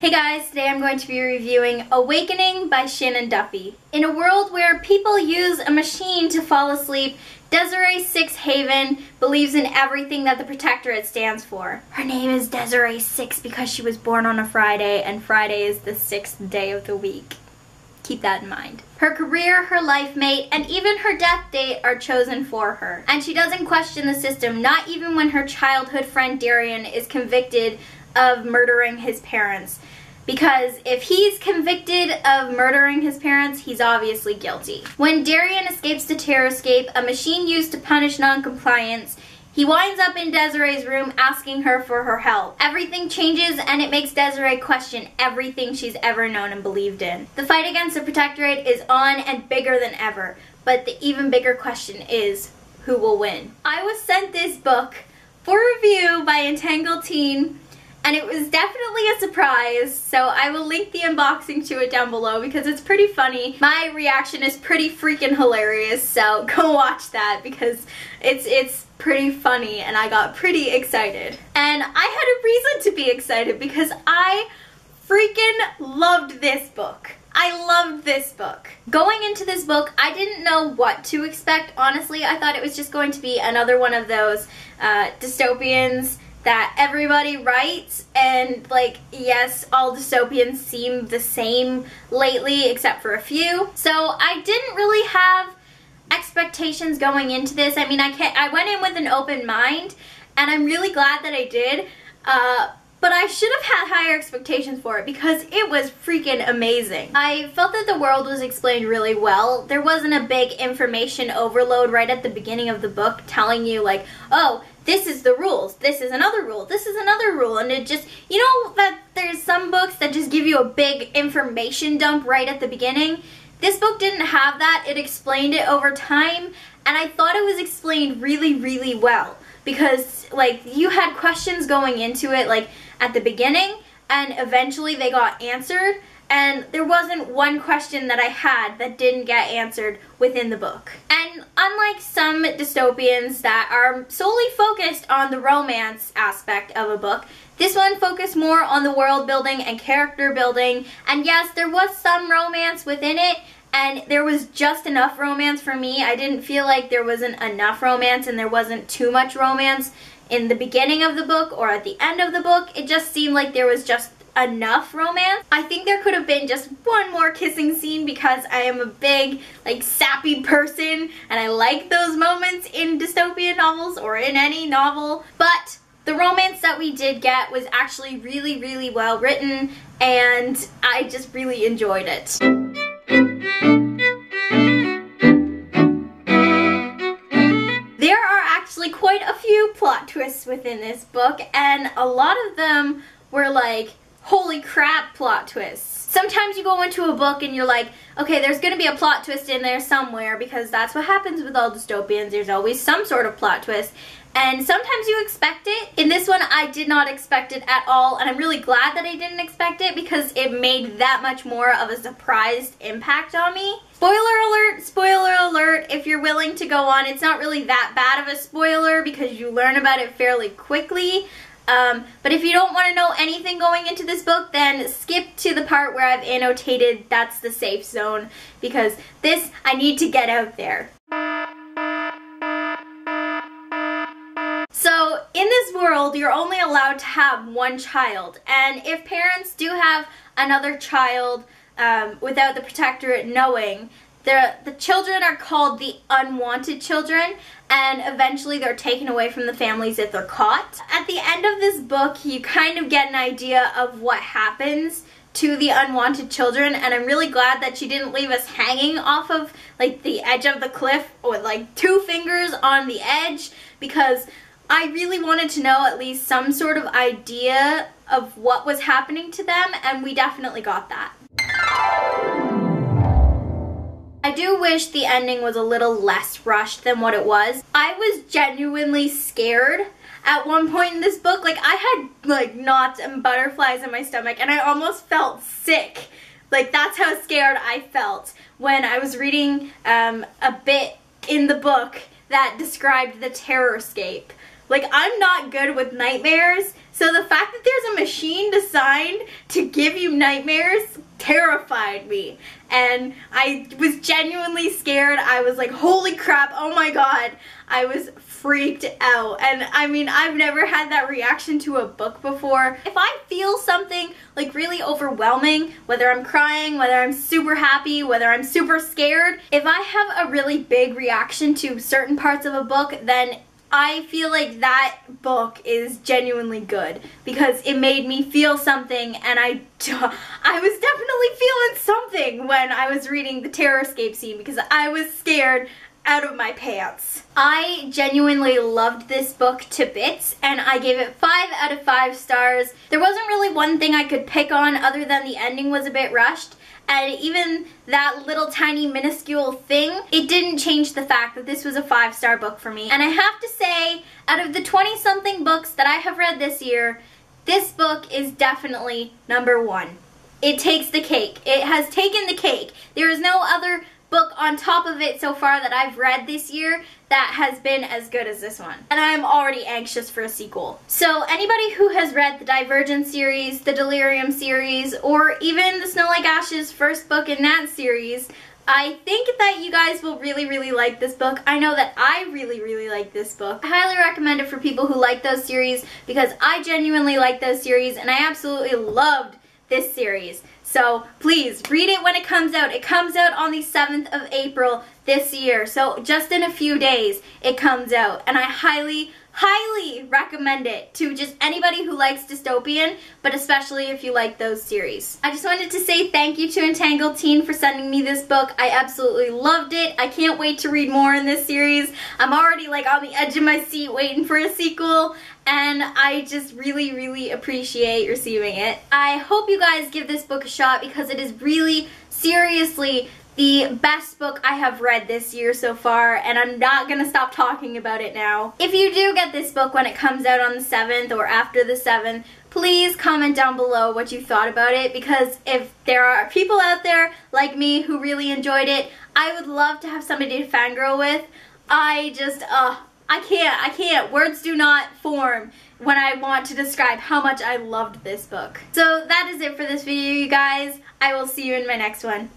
Hey guys, today I'm going to be reviewing Awakening by Shannon Duffy. In a world where people use a machine to fall asleep, Desiree Six Haven believes in everything that the Protectorate stands for. Her name is Desiree Six because she was born on a Friday, and Friday is the 6th day of the week. Keep that in mind. Her career, her life mate, and even her death date are chosen for her. And she doesn't question the system, not even when her childhood friend Darian is convicted of murdering his parents. Because if he's convicted of murdering his parents, he's obviously guilty. When Darian escapes the terrorscape, a machine used to punish non-compliance, he winds up in Desiree's room asking her for her help. Everything changes and it makes Desiree question everything she's ever known and believed in. The fight against the Protectorate is on and bigger than ever, but the even bigger question is, who will win? I was sent this book for review by Entangled Teen, and it was definitely a surprise, so I will link the unboxing to it down below because it's pretty funny. My reaction is pretty freaking hilarious, so go watch that because it's pretty funny and I got pretty excited. And I had a reason to be excited because I freaking loved this book. I loved this book. Going into this book, I didn't know what to expect, honestly. I thought it was just going to be another one of those dystopians that everybody writes, and like, yes, all dystopians seem the same lately except for a few. So I didn't really have expectations going into this. I mean, I went in with an open mind, and I'm really glad that I did, but I should have had higher expectations for it because it was freaking amazing. I felt that the world was explained really well. There wasn't a big information overload right at the beginning of the book telling you like, oh, this is the rules, this is another rule, this is another rule, and it just, you know that there's some books that just give you a big information dump right at the beginning? This book didn't have that. It explained it over time, and I thought it was explained really, really well because, like, you had questions going into it, like, at the beginning, and eventually they got answered, and there wasn't one question that I had that didn't get answered within the book. And unlike some dystopians that are solely focused on the romance aspect of a book, this one focused more on the world building and character building. And yes, there was some romance within it, and there was just enough romance for me. I didn't feel like there wasn't enough romance and there wasn't too much romance in the beginning of the book or at the end of the book. It just seemed like there was just enough romance. I think there could have been just one more kissing scene because I am a big, like, sappy person and I like those moments in dystopian novels or in any novel. But the romance that we did get was actually really, really well written, and I just really enjoyed it. There are actually quite a few plot twists within this book, and a lot of them were like, holy crap plot twists. Sometimes you go into a book and you're like, okay, there's gonna be a plot twist in there somewhere because that's what happens with all dystopians. There's always some sort of plot twist. And sometimes you expect it. In this one, I did not expect it at all, and I'm really glad that I didn't expect it because it made that much more of a surprised impact on me. Spoiler alert, if you're willing to go on. It's not really that bad of a spoiler because you learn about it fairly quickly. But if you don't want to know anything going into this book, then skip to the part where I've annotated that's the safe zone, because this I need to get out there. So in this world, you're only allowed to have one child, and if parents do have another child without the Protectorate knowing, the children are called the unwanted children, and eventually they're taken away from the families if they're caught. At the end of this book, you kind of get an idea of what happens to the unwanted children, and I'm really glad that she didn't leave us hanging off of like the edge of the cliff with like 2 fingers on the edge, because I really wanted to know at least some sort of idea of what was happening to them, and we definitely got that. I do wish the ending was a little less rushed than what it was. I was genuinely scared at one point in this book. Like, I had like knots and butterflies in my stomach and I almost felt sick. Like, that's how scared I felt when I was reading a bit in the book that described the terrorscape. Like, I'm not good with nightmares, so the fact that there's a machine designed to give you nightmares terrified me. And I was genuinely scared. I was like, holy crap, oh my god. I was freaked out. And I mean, I've never had that reaction to a book before. If I feel something like really overwhelming, whether I'm crying, whether I'm super happy, whether I'm super scared, if I have a really big reaction to certain parts of a book, then I feel like that book is genuinely good because it made me feel something, and I was definitely feeling something when I was reading the Terrorscape scene because I was scared out of my pants. I genuinely loved this book to bits, and I gave it 5 out of 5 stars. There wasn't really one thing I could pick on other than the ending was a bit rushed. And even that little tiny minuscule thing, it didn't change the fact that this was a 5-star book for me. And I have to say, out of the 20-something books that I have read this year, this book is definitely number 1. It takes the cake. It has taken the cake. There is no other book on top of it so far that I've read this year that has been as good as this one. And I'm already anxious for a sequel. So anybody who has read the Divergent series, the Delirium series, or even the Snow Like Ashes first book in that series, I think that you guys will really, really like this book. I know that I really, really like this book. I highly recommend it for people who like those series because I genuinely like those series and I absolutely loved this series. So please read it when it comes out. It comes out on the 7th of April this year. So just in a few days it comes out. And I highly, highly recommend it to just anybody who likes dystopian, but especially if you like those series. I just wanted to say thank you to Entangled Teen for sending me this book. I absolutely loved it. I can't wait to read more in this series. I'm already like on the edge of my seat waiting for a sequel. And I just really, really appreciate receiving it. I hope you guys give this book a shot because it is really, seriously, the best book I have read this year so far, and I'm not gonna stop talking about it now. If you do get this book when it comes out on the 7th or after the 7th, please comment down below what you thought about it, because if there are people out there like me who really enjoyed it, I would love to have somebody to fangirl with. I can't. Words do not form when I want to describe how much I loved this book. So that is it for this video, you guys. I will see you in my next one.